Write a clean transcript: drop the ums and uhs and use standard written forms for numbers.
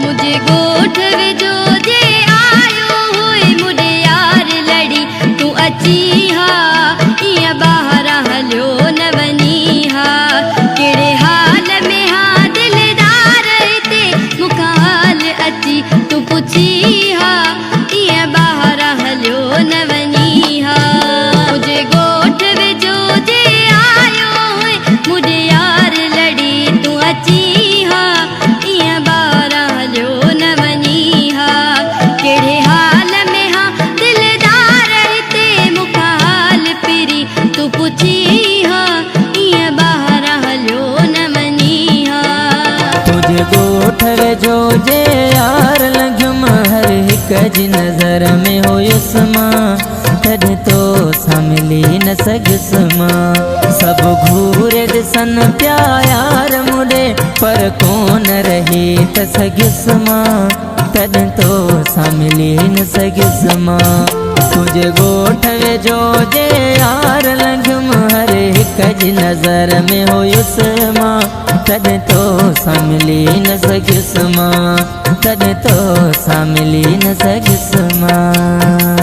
मुझे गोठ विझो जे आयो हुई मुझे यार लड़ी तू अची हा इं बाहर हलियो न वनी हा केड़े हाल में हा दिलदार ते मुखां हाल अची तू पुछी हा इं बाहर हलियो न वनी हा मुझे गोठ विझो जे आयो हुई मुझे यार लड़ी तू अची हा इं बाहर हलियो न वनी हा केड़े हाल में हा दिलदार ते मुखां हाल पिरी तू पुछी हा इं बाहर हलियो न वनी हा तुझे गोठ वेझो जे यार लॻियुम हर हिक जी नज़र में हुयुस मां तॾहिं तो सां मिली न सघियुसि मां सभु घूरे ॾिसन पिया यार मुॾे पर कोन रही त सघियुसि मां तॾहिं तो सां मिली न सघियुसि मां तुझे गोठ वेझो जे यार लॻियुम हर हिक जी नज़र में हुयुसि मां तॾहिं तो सां मिली न सघियुसि मां तॾहिं तो सां मिली न सघियुसि मां।